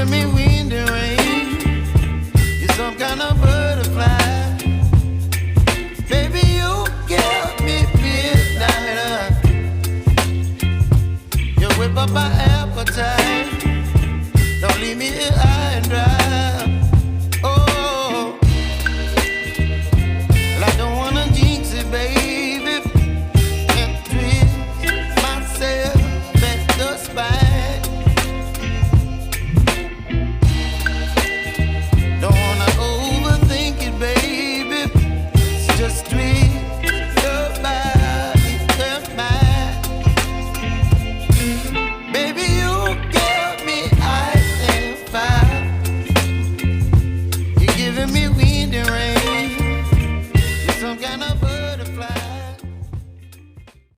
giving me wind and rain. You're some kind of butterfly. Baby, you give me midnight. You whip up my appetite. Don't leave me here.